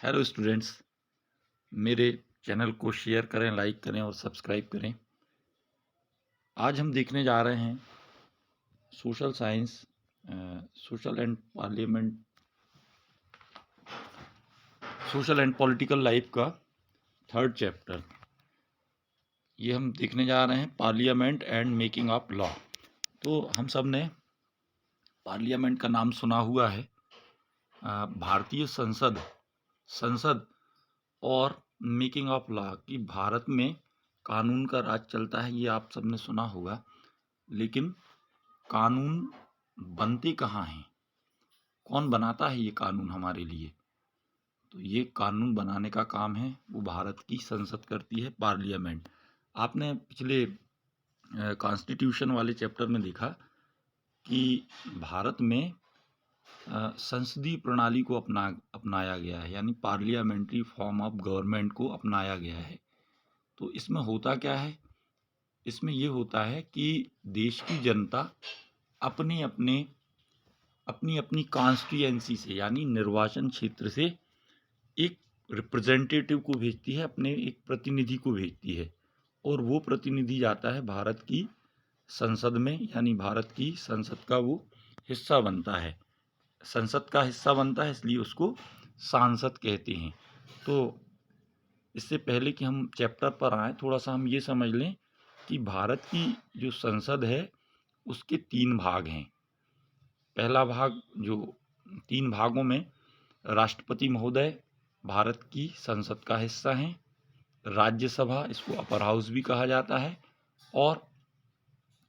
Hello students, मेरे channel को share करें, लाइक करें और सब्सक्राइब करें। आज हम देखने जा रहे हैं social science, social and parliament, social and political life का थर्ड चैप्टर। ये हम देखने जा रहे हैं parliament and making of law. तो हम सब ने पार्लियामेंट का नाम सुना हुआ है। भारतीय संसद और मेकिंग ऑफ लॉ कि भारत में कानून का राज चलता है, ये आप सबने सुना होगा। लेकिन कानून बनते कहाँ हैं? कौन बनाता है ये कानून हमारे लिए? तो ये कानून बनाने का काम है वो भारत की संसद करती है, पार्लियामेंट। आपने पिछले कॉन्स्टिट्यूशन वाले चैप्टर में देखा कि भारत में संसदीय प्रणाली को अपनाया गया है, यानी पार्लियामेंट्री फॉर्म ऑफ गवर्नमेंट को अपनाया गया है। तो इसमें होता क्या है? इसमें ये होता है कि देश की जनता अपनी अपनी कॉन्स्टिट्यूएंसी से, यानी निर्वाचन क्षेत्र से एक रिप्रेजेंटेटिव को भेजती है, अपने एक प्रतिनिधि को भेजती है, और वो प्रतिनिधि जाता है भारत की संसद में, यानी भारत की संसद का वो हिस्सा बनता है। संसद का हिस्सा बनता है, इसलिए उसको सांसद कहते हैं। तो इससे पहले कि हम चैप्टर पर आए, थोड़ा सा हम ये समझ लें कि भारत की जो संसद है उसके 3 भाग हैं। पहला भाग, जो 3 भागों में राष्ट्रपति महोदय भारत की संसद का हिस्सा हैं, राज्यसभा, इसको अपर हाउस भी कहा जाता है, और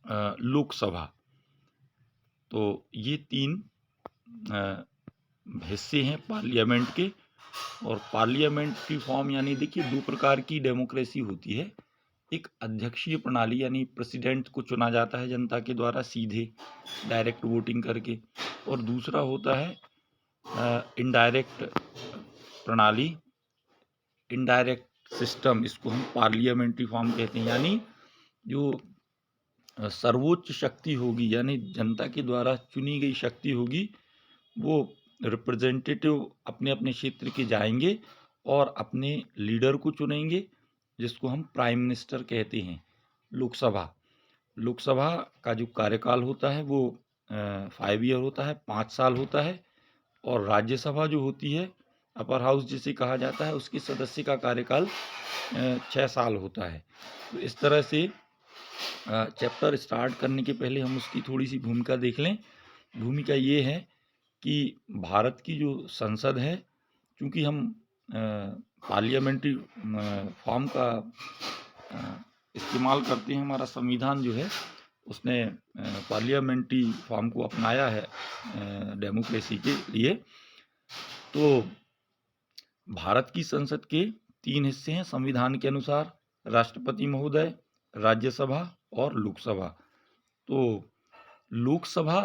लोकसभा। तो ये 3 हिस्से हैं पार्लियामेंट के। और पार्लियामेंट की फॉर्म, यानी देखिए 2 प्रकार की डेमोक्रेसी होती है। एक अध्यक्षीय प्रणाली, यानी प्रेसिडेंट को चुना जाता है जनता के द्वारा सीधे डायरेक्ट वोटिंग करके, और दूसरा होता है इनडायरेक्ट प्रणाली, इनडायरेक्ट सिस्टम। इसको हम पार्लियामेंट्री फॉर्म कहते हैं, यानी जो सर्वोच्च शक्ति होगी, यानी जनता के द्वारा चुनी गई शक्ति होगी, वो रिप्रेजेंटेटिव अपने अपने क्षेत्र के जाएंगे और अपने लीडर को चुनेंगे, जिसको हम प्राइम मिनिस्टर कहते हैं। लोकसभा का जो कार्यकाल होता है वो 5 ईयर होता है, 5 साल होता है। और राज्यसभा जो होती है, अपर हाउस जिसे कहा जाता है, उसके सदस्य का कार्यकाल 6 साल होता है। तो इस तरह से चैप्टर स्टार्ट करने के पहले हम उसकी थोड़ी सी भूमिका देख लें। भूमिका ये है कि भारत की जो संसद है, चूँकि हम पार्लियामेंट्री फॉर्म का इस्तेमाल करते हैं, हमारा संविधान जो है उसने पार्लियामेंट्री फॉर्म को अपनाया है डेमोक्रेसी के लिए। तो भारत की संसद के 3 हिस्से हैं संविधान के अनुसार: राष्ट्रपति महोदय, राज्यसभा और लोकसभा। तो लोकसभा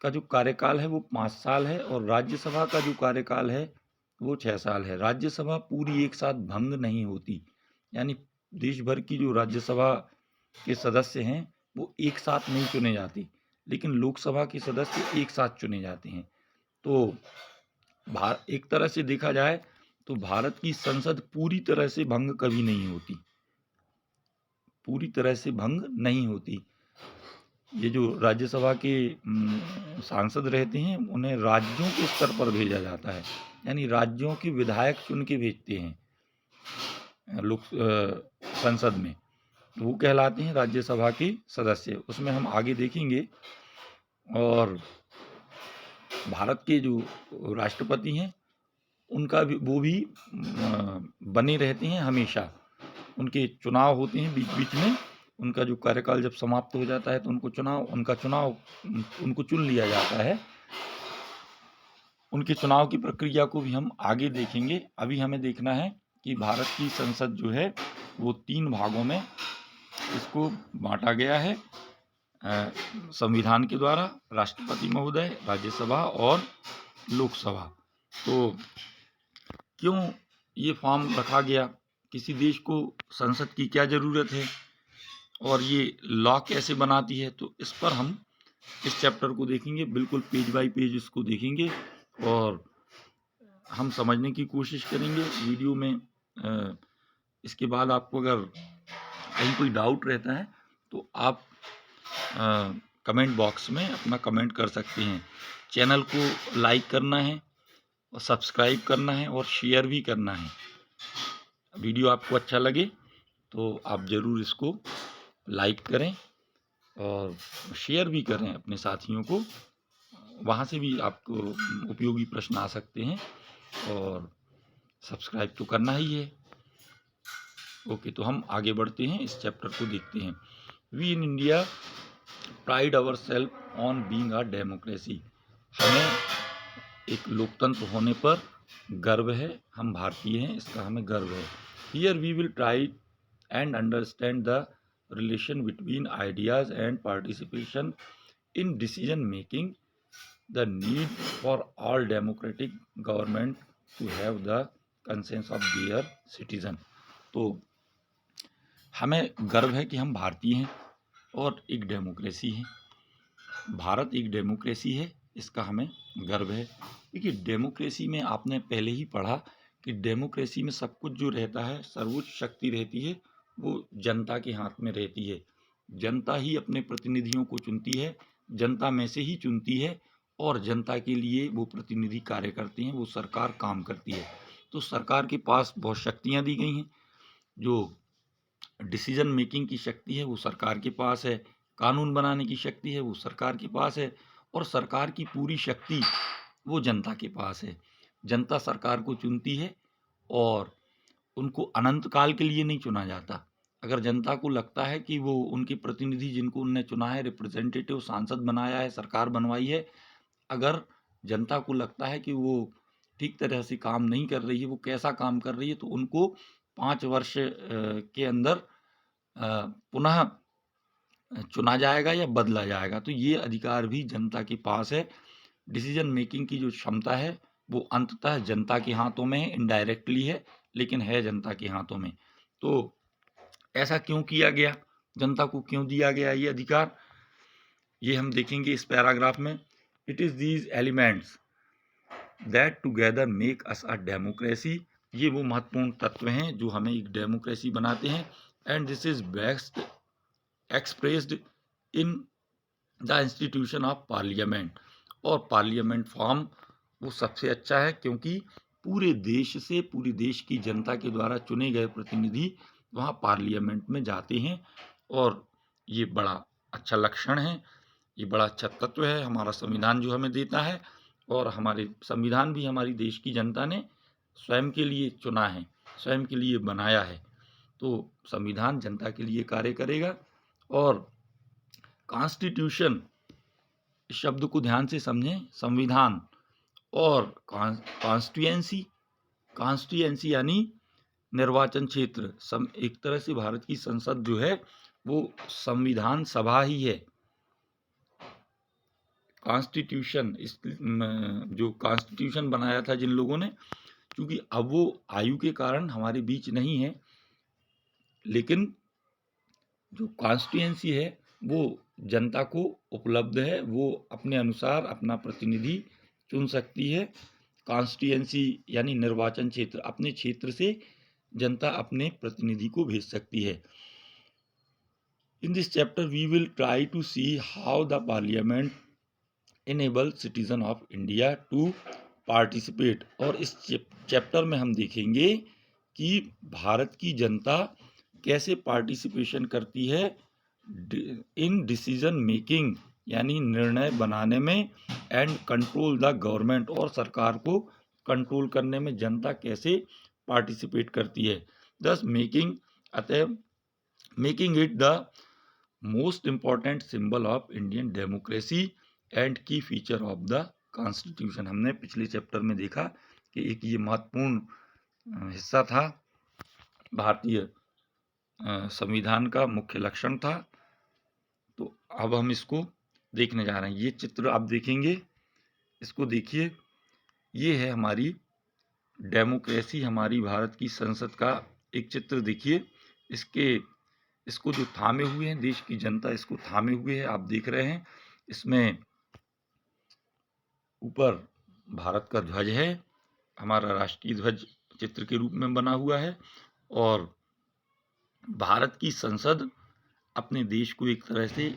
का जो कार्यकाल है वो 5 साल है, और राज्यसभा का जो कार्यकाल है वो 6 साल है। राज्यसभा पूरी एक साथ भंग नहीं होती, यानी देश भर की जो राज्यसभा के सदस्य हैं वो एक साथ नहीं चुने जाते, लेकिन लोकसभा के सदस्य एक साथ चुने जाते हैं। तो एक तरह से देखा जाए तो भारत की संसद पूरी तरह से भंग कभी नहीं होती, पूरी तरह से भंग नहीं होती। ये जो राज्यसभा के सांसद रहते हैं, उन्हें राज्यों के स्तर पर भेजा जाता है, यानी राज्यों के विधायक चुन के भेजते हैं लोक संसद में, वो कहलाते हैं राज्यसभा के सदस्य। उसमें हम आगे देखेंगे। और भारत के जो राष्ट्रपति हैं उनका भी, वो भी बने रहते हैं हमेशा। उनके चुनाव होते हैं बीच बीच में, उनका जो कार्यकाल जब समाप्त हो जाता है तो उनको चुन लिया जाता है। उनके चुनाव की प्रक्रिया को भी हम आगे देखेंगे। अभी हमें देखना है कि भारत की संसद जो है वो 3 भागों में इसको बांटा गया है संविधान के द्वारा: राष्ट्रपति महोदय, राज्यसभा और लोकसभा। तो क्यों ये फॉर्म रखा गया? किसी देश को संसद की क्या ज़रूरत है, और ये लॉ कैसे बनाती है? तो इस पर हम इस चैप्टर को देखेंगे, बिल्कुल पेज बाय पेज इसको देखेंगे। और हम समझने की कोशिश करेंगे वीडियो में। इसके बाद आपको अगर कहीं कोई डाउट रहता है तो आप कमेंट बॉक्स में अपना कमेंट कर सकते हैं। चैनल को लाइक करना है और सब्सक्राइब करना है और शेयर भी करना है। वीडियो आपको अच्छा लगे तो आप ज़रूर इसको लाइक करें और शेयर भी करें अपने साथियों को। वहाँ से भी आपको उपयोगी प्रश्न आ सकते हैं और सब्सक्राइब तो करना ही है। ओके, तो हम आगे बढ़ते हैं, इस चैप्टर को देखते हैं। We in India pride our self on being a democracy. हमें एक लोकतंत्र होने पर गर्व है, हम भारतीय हैं, इसका हमें गर्व है। Here we will try and understand the relation between ideas and participation in decision making, the need for all democratic government to have the consent of their citizen। तो हमें गर्व है कि हम भारतीय हैं और एक डेमोक्रेसी है। भारत एक डेमोक्रेसी है, इसका हमें गर्व है। देखिए, डेमोक्रेसी में आपने पहले ही पढ़ा कि डेमोक्रेसी में सब कुछ जो रहता है, सर्वोच्च शक्ति रहती है, वो जनता के हाथ में रहती है। जनता ही अपने प्रतिनिधियों को चुनती है, जनता में से ही चुनती है और जनता के लिए वो प्रतिनिधि कार्य करते हैं, वो सरकार काम करती है। तो सरकार के पास बहुत शक्तियाँ दी गई हैं। जो डिसीजन मेकिंग की शक्ति है वो सरकार के पास है, कानून बनाने की शक्ति है वो सरकार के पास है और सरकार की पूरी शक्ति वो जनता के पास है। जनता सरकार को चुनती है और उनको अनंत काल के लिए नहीं चुना जाता। अगर जनता को लगता है कि वो उनके प्रतिनिधि जिनको उनने चुना है, रिप्रेजेंटेटिव सांसद बनाया है, सरकार बनवाई है, अगर जनता को लगता है कि वो ठीक तरह से काम नहीं कर रही है, वो कैसा काम कर रही है, तो उनको 5 वर्ष के अंदर पुनः चुना जाएगा या बदला जाएगा। तो ये अधिकार भी जनता के पास है। डिसीजन मेकिंग की जो क्षमता है वो अंततः जनता के हाथों में है, इनडायरेक्टली है, लेकिन है जनता के हाथों में। तो ऐसा क्यों किया गया, जनता को क्यों दिया गया ये अधिकार, ये हम देखेंगे इस पैराग्राफ में। It is these elements that together make us a democracy. ये वो महत्वपूर्ण तत्व हैं जो हमें एक डेमोक्रेसी बनाते हैं। And this is best expressed in the institution of parliament. और पार्लियामेंट फॉर्म वो सबसे अच्छा है क्योंकि पूरे देश से, पूरी देश की जनता के द्वारा चुने गए प्रतिनिधि वहाँ पार्लियामेंट में जाते हैं और ये बड़ा अच्छा लक्षण है, ये बड़ा अच्छा तत्व है हमारा संविधान जो हमें देता है। और हमारे संविधान भी हमारी देश की जनता ने स्वयं के लिए चुना है, स्वयं के लिए बनाया है। तो संविधान जनता के लिए कार्य करेगा। और कॉन्स्टिट्यूशन शब्द को ध्यान से समझें, संविधान और कॉन्स्टिट्यूएंसी, कॉन्स्टिट्यूएंसी यानी निर्वाचन क्षेत्र। एक तरह से भारत की संसद जो है वो संविधान सभा ही है। कॉन्स्टिट्यूशन, इस जो कॉन्स्टिट्यूशन बनाया था जिन लोगों ने, क्योंकि अब वो आयु के कारण हमारे बीच नहीं है, लेकिन जो कॉन्स्टिट्यूएंसी है वो जनता को उपलब्ध है, वो अपने अनुसार अपना प्रतिनिधि चुन सकती है। कॉन्स्टिट्यूएंसी यानी निर्वाचन क्षेत्र, अपने क्षेत्र से जनता अपने प्रतिनिधि को भेज सकती है। In this chapter we will try to see how the parliament enable citizen of India to participate. और इस चैप्टर में हम देखेंगे कि भारत की जनता कैसे पार्टिसिपेशन करती है इन डिसीजन मेकिंग, यानी निर्णय बनाने में, एंड कंट्रोल द गवर्नमेंट, और सरकार को कंट्रोल करने में जनता कैसे पार्टिसिपेट करती है। दस मेकिंग, अतः making it the most important symbol of Indian democracy and की फीचर ऑफ द कॉन्स्टिट्यूशन। हमने पिछले चैप्टर में देखा कि एक ये महत्वपूर्ण हिस्सा था, भारतीय संविधान का मुख्य लक्षण था। तो अब हम इसको देखने जा रहे हैं। ये चित्र आप देखेंगे, इसको देखिए, ये है हमारी डेमोक्रेसी, हमारी भारत की संसद का एक चित्र देखिए। इसको जो थामे हुए हैं, देश की जनता इसको थामे हुए है, आप देख रहे हैं। इसमें ऊपर भारत का ध्वज है हमारा राष्ट्रीय ध्वज चित्र के रूप में बना हुआ है और भारत की संसद अपने देश को एक तरह से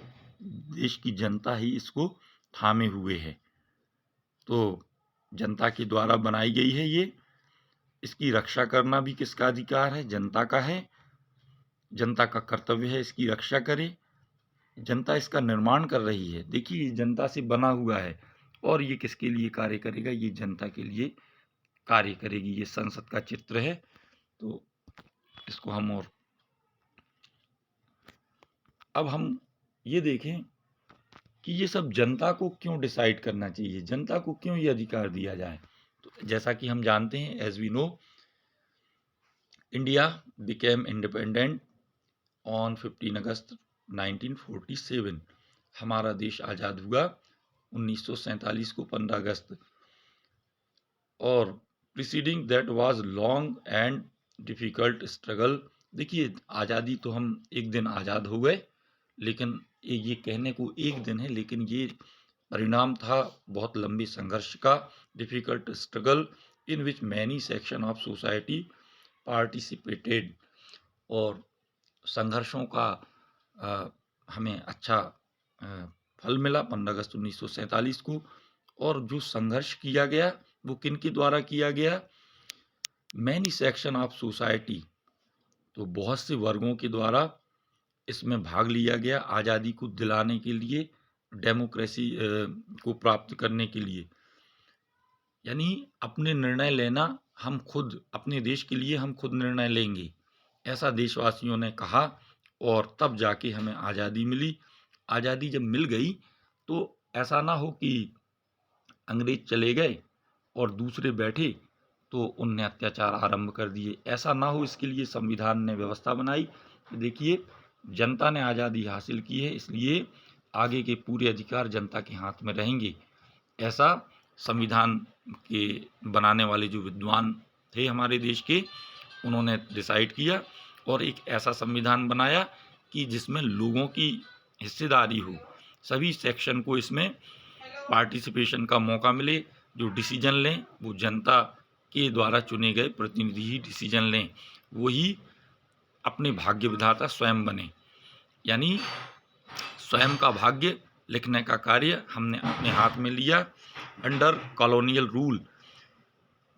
देश की जनता ही इसको थामे हुए है। तो जनता के द्वारा बनाई गई है ये, इसकी रक्षा करना भी किसका अधिकार है? जनता का है। जनता का कर्तव्य है इसकी रक्षा करे। जनता इसका निर्माण कर रही है। देखिए जनता से बना हुआ है और ये किसके लिए कार्य करेगा? ये जनता के लिए कार्य करेगी। ये संसद का चित्र है। तो इसको हम और अब हम ये देखें कि ये सब जनता को क्यों डिसाइड करना चाहिए, जनता को क्यों ये अधिकार दिया जाए। तो जैसा कि हम जानते हैं, as we know, India became independent on 15 August 1947। हमारा देश आज़ाद हुआ 1947 को 15 अगस्त। और preceding that was long and difficult struggle. देखिए आज़ादी तो हम एक दिन आज़ाद हो गए, लेकिन ये कहने को एक दिन है, लेकिन ये परिणाम था बहुत लंबे संघर्ष का। Difficult struggle in which many section of society participated. और संघर्षों का हमें अच्छा फल मिला 15 अगस्त 1947 को। और जो संघर्ष किया गया वो किन के द्वारा किया गया? मैनी सेक्शन ऑफ सोसाइटी, तो बहुत से वर्गों के द्वारा इसमें भाग लिया गया आज़ादी को दिलाने के लिए, डेमोक्रेसी को प्राप्त करने के लिए। यानी अपने निर्णय लेना, हम खुद अपने देश के लिए हम खुद निर्णय लेंगे, ऐसा देशवासियों ने कहा। और तब जाके हमें आज़ादी मिली। आज़ादी जब मिल गई तो ऐसा ना हो कि अंग्रेज चले गए और दूसरे बैठे तो उनने अत्याचार आरंभ कर दिए। ऐसा ना हो, इसके लिए संविधान ने व्यवस्था बनाई। देखिए जनता ने आज़ादी हासिल की है, इसलिए आगे के पूरे अधिकार जनता के हाथ में रहेंगे। ऐसा संविधान के बनाने वाले जो विद्वान थे हमारे देश के, उन्होंने डिसाइड किया और एक ऐसा संविधान बनाया कि जिसमें लोगों की हिस्सेदारी हो, सभी सेक्शन को इसमें पार्टिसिपेशन का मौका मिले। जो डिसीजन लें वो जनता के द्वारा चुने गए प्रतिनिधि ही डिसीजन लें, वही अपने भाग्य विधाता स्वयं बने। यानी स्वयं का भाग्य लिखने का कार्य हमने अपने हाथ में लिया अंडर कॉलोनियल रूल।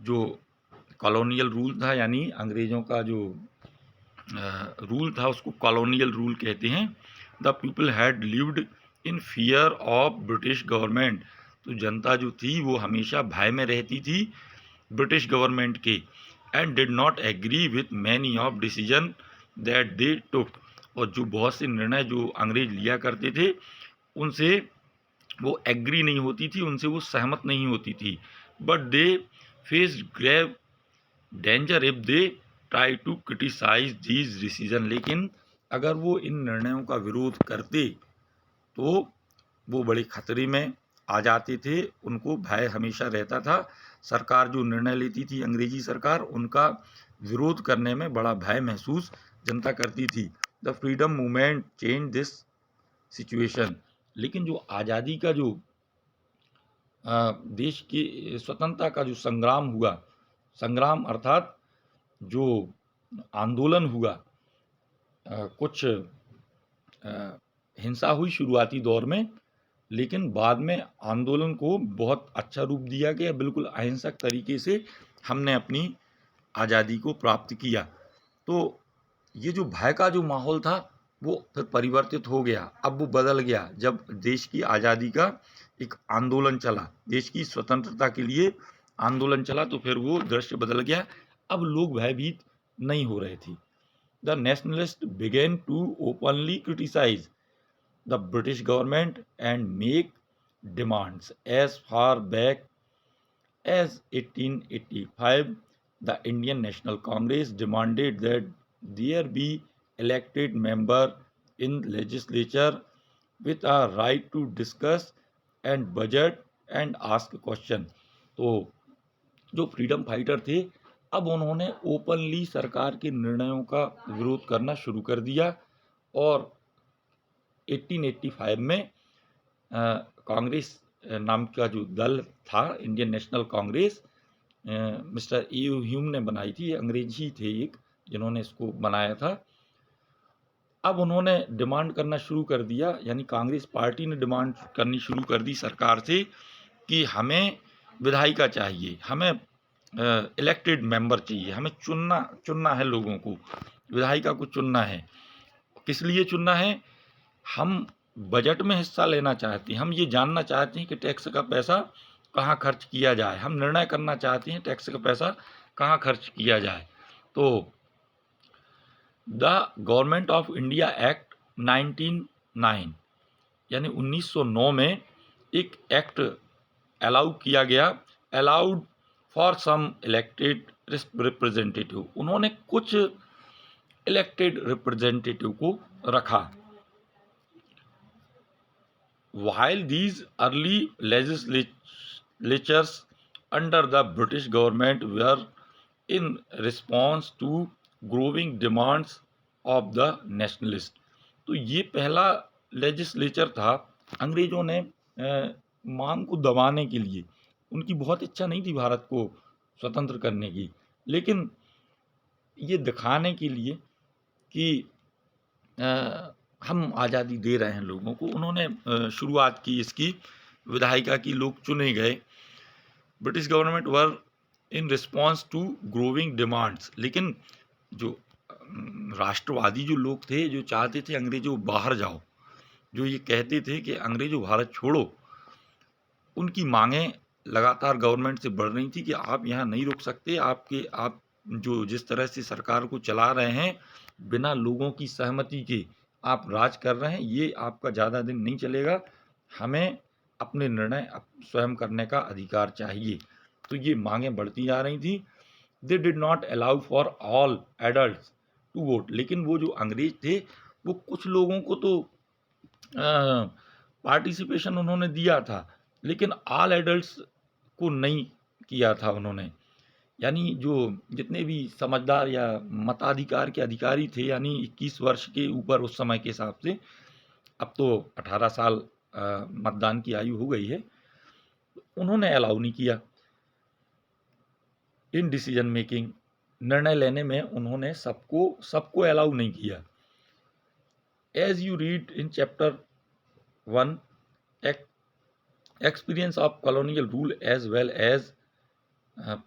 जो कॉलोनियल रूल था, यानी अंग्रेज़ों का जो रूल था, उसको कॉलोनियल रूल कहते हैं। The people had lived in fear of British government. तो जनता जो थी वो हमेशा भय में रहती थी ब्रिटिश गवर्नमेंट के। And did not agree with many of decision that they took. और जो बहुत से निर्णय जो अंग्रेज लिया करते थे उनसे वो एग्री नहीं होती थी, उनसे वो सहमत नहीं होती थी। But they face grave danger if they try to criticise these decision. लेकिन अगर वो इन निर्णयों का विरोध करते तो वो बड़े खतरे में आ जाते थे। उनको भय हमेशा रहता था। सरकार जो निर्णय लेती थी, अंग्रेजी सरकार, उनका विरोध करने में बड़ा भय महसूस जनता करती थी। The freedom movement change this situation. लेकिन जो आज़ादी का जो देश की स्वतंत्रता का जो संग्राम हुआ, संग्राम अर्थात जो आंदोलन हुआ, कुछ हिंसा हुई शुरुआती दौर में, लेकिन बाद में आंदोलन को बहुत अच्छा रूप दिया गया। बिल्कुल अहिंसक तरीके से हमने अपनी आज़ादी को प्राप्त किया। तो ये जो भय का जो माहौल था वो फिर परिवर्तित हो गया। अब वो बदल गया जब देश की आज़ादी का एक आंदोलन चला, देश की स्वतंत्रता के लिए आंदोलन चला, तो फिर वो दृश्य बदल गया। अब लोग भयभीत नहीं हो रहे थे। The nationalist began to openly criticise the British government and make demands. As far back as 1885, the Indian National Congress demanded that there be elected member in legislature with a right to discuss and budget and ask question. तो जो freedom fighter थे, अब उन्होंने openly सरकार के निर्णयों का विरोध करना शुरू कर दिया। और 1885 में कांग्रेस नाम का जो दल था, Indian national Congress, mister A Hume ने बनाई थी, अंग्रेजी थे एक जिन्होंने इसको बनाया था। अब उन्होंने डिमांड करना शुरू कर दिया, यानी कांग्रेस पार्टी ने डिमांड करनी शुरू कर दी सरकार से कि हमें विधायिका चाहिए, हमें इलेक्टेड मेंबर चाहिए, हमें चुनना है लोगों को, विधायिका को चुनना है। किस लिए चुनना है? हम बजट में हिस्सा लेना चाहते हैं, हम ये जानना चाहते हैं कि टैक्स का पैसा कहाँ खर्च किया जाए, हम निर्णय करना चाहते हैं टैक्स का पैसा कहाँ खर्च किया जाए। तो the government of India act 1909 यानी 1909 में एक एक्ट अलाउ किया गया, allowed for some elected representative. उन्होंने कुछ इलेक्टेड रिप्रेजेंटेटिव को रखा। While these early legislatures under the British government were in response to growing demands of the nationalist, तो ये पहला लेजिस्लेचर था। अंग्रेजों ने मांग को दबाने के लिए, उनकी बहुत इच्छा नहीं थी भारत को स्वतंत्र करने की, लेकिन ये दिखाने के लिए कि हम आज़ादी दे रहे हैं लोगों को, उन्होंने शुरुआत की इसकी, विधायिका की, लोग चुने गए। British government were in response to growing demands, लेकिन जो राष्ट्रवादी जो लोग थे, जो चाहते थे अंग्रेजों बाहर जाओ, जो ये कहते थे कि अंग्रेजों भारत छोड़ो, उनकी मांगें लगातार गवर्नमेंट से बढ़ रही थी कि आप यहाँ नहीं रुक सकते, आप जो जिस तरह से सरकार को चला रहे हैं, बिना लोगों की सहमति के आप राज कर रहे हैं, ये आपका ज़्यादा दिन नहीं चलेगा, हमें अपने निर्णय स्वयं करने का अधिकार चाहिए। तो ये मांगें बढ़ती जा रही थी। They did not allow for all adults to vote, लेकिन वो जो अंग्रेज थे वो कुछ लोगों को तो पार्टिसिपेशन उन्होंने दिया था, लेकिन ऑल एडल्ट्स को नहीं किया था उन्होंने। यानी जो जितने भी समझदार या मताधिकार के अधिकारी थे, यानी 21 वर्ष के ऊपर उस समय के हिसाब से, अब तो 18 साल मतदान की आयु हो गई है, उन्होंने अलाउ नहीं किया। इन डिसीजन मेकिंग, निर्णय लेने में उन्होंने सबको अलाउ नहीं किया। As you read in chapter 1, experience of colonial rule as well as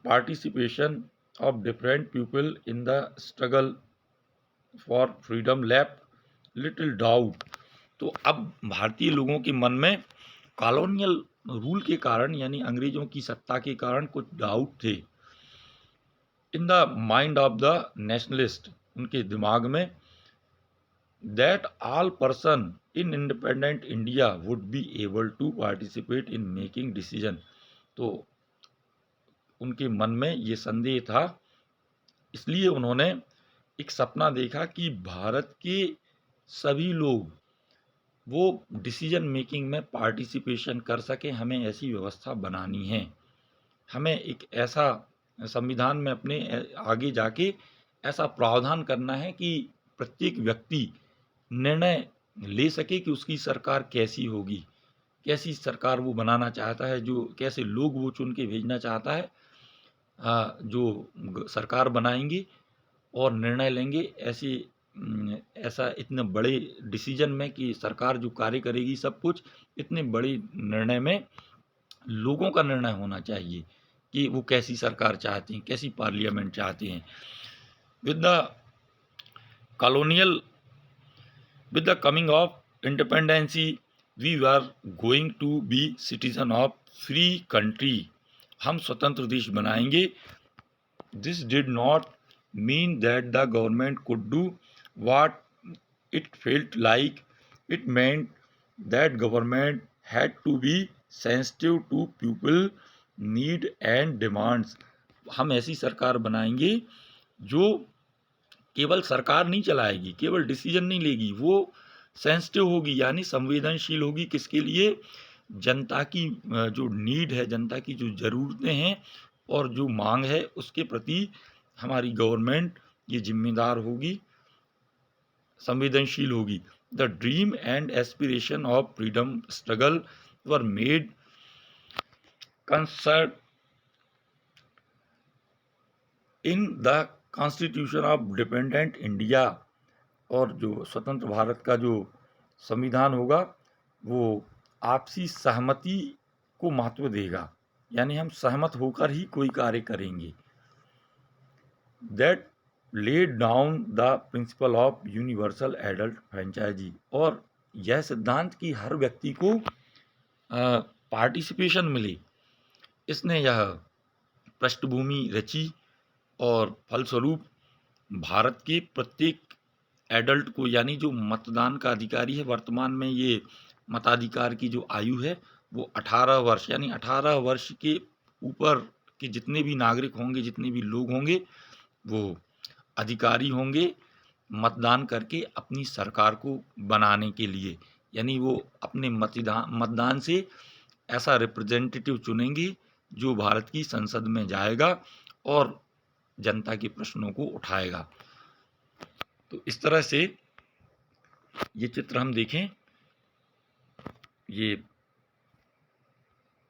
participation of different people in the struggle for freedom left little doubt। तो अब भारतीय लोगों के मन में कॉलोनियल रूल के कारण, यानी अंग्रेजों की सत्ता के कारण कुछ डाउट थे। In the mind of the nationalist, उनके दिमाग में, that all person in independent India would be able to participate in making decision। तो उनके मन में ये संदेह था, इसलिए उन्होंने एक सपना देखा कि भारत के सभी लोग वो डिसीजन मेकिंग में पार्टिसिपेशन कर सकें। हमें ऐसी व्यवस्था बनानी है, हमें एक ऐसा संविधान में अपने आगे जाके ऐसा प्रावधान करना है कि प्रत्येक व्यक्ति निर्णय ले सके कि उसकी सरकार कैसी होगी, कैसी सरकार वो बनाना चाहता है, जो कैसे लोग वो चुन के भेजना चाहता है, जो सरकार बनाएंगे और निर्णय लेंगे ऐसा इतने बड़े डिसीजन में कि सरकार जो कार्य करेगी सब कुछ, इतने बड़े निर्णय में लोगों का निर्णय होना चाहिए कि वो कैसी सरकार चाहते हैं, कैसी पार्लियामेंट चाहते हैं। With the coming of independency we are going to be citizen of free country. हम स्वतंत्र देश बनाएंगे। This did not mean that the government could do what it felt like. It meant that government had to be sensitive to people need and demands. हम ऐसी सरकार बनाएंगे जो केवल सरकार नहीं चलाएगी, केवल डिसीजन नहीं लेगी, वो सेंसिटिव होगी, यानी संवेदनशील होगी। किसके लिए? जनता की जो नीड है, जनता की जो ज़रूरतें हैं और जो मांग है, उसके प्रति हमारी गवर्नमेंट ये जिम्मेदार होगी, संवेदनशील होगी। The dream and aspiration of freedom struggle were made concert in the constitution of dependent India, और जो स्वतंत्र भारत का जो संविधान होगा वो आपसी सहमति को महत्व देगा, यानी हम सहमत होकर ही कोई कार्य करेंगे। That laid down the principle of universal adult franchise, और यह सिद्धांत कि हर व्यक्ति को पार्टिसिपेशन मिले, इसने यह पृष्ठभूमि रची, और फलस्वरूप भारत के प्रत्येक एडल्ट को, यानी जो मतदान का अधिकारी है, वर्तमान में ये मताधिकार की जो आयु है वो 18 वर्ष, यानी 18 वर्ष के ऊपर के जितने भी नागरिक होंगे, जितने भी लोग होंगे, वो अधिकारी होंगे मतदान करके अपनी सरकार को बनाने के लिए। यानी वो अपने मतदान से ऐसा रिप्रेजेंटेटिव चुनेंगे जो भारत की संसद में जाएगा और जनता के प्रश्नों को उठाएगा। तो इस तरह से ये चित्र हम देखें, ये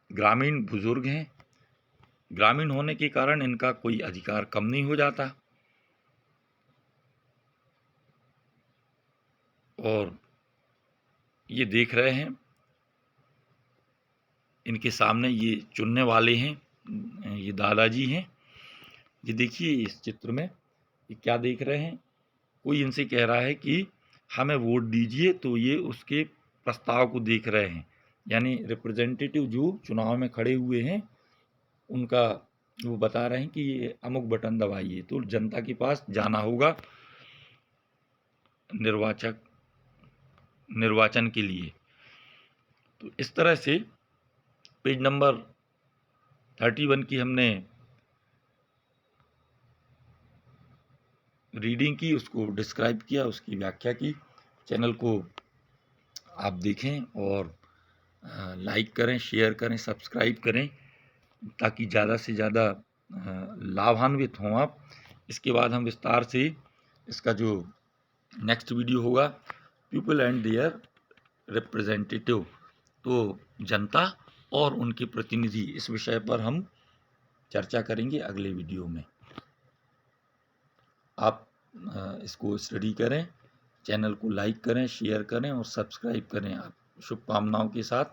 ग्रामीण बुजुर्ग हैं। ग्रामीण होने के कारण इनका कोई अधिकार कम नहीं हो जाता, और ये देख रहे हैं इनके सामने ये चुनने वाले हैं, ये दादाजी हैं। ये देखिए इस चित्र में ये क्या देख रहे हैं, कोई इनसे कह रहा है कि हमें वोट दीजिए, तो ये उसके प्रस्ताव को देख रहे हैं, यानी रिप्रेजेंटेटिव जो चुनाव में खड़े हुए हैं उनका वो बता रहे हैं कि ये अमुक बटन दबाइए, तो जनता के पास जाना होगा निर्वाचन के लिए। तो इस तरह से पेज नंबर 31 की हमने रीडिंग की, उसको डिस्क्राइब किया, उसकी व्याख्या की। चैनल को आप देखें और लाइक करें, शेयर करें, सब्सक्राइब करें, ताकि ज़्यादा से ज़्यादा लाभान्वित हों आप। इसके बाद हम विस्तार से इसका जो नेक्स्ट वीडियो होगा, पीपल एंड देयर रिप्रेजेंटेटिव, तो जनता और उनके प्रतिनिधि, इस विषय पर हम चर्चा करेंगे अगले वीडियो में। आप इसको स्टडी करें, चैनल को लाइक करें, शेयर करें और सब्सक्राइब करें। आप शुभकामनाओं के साथ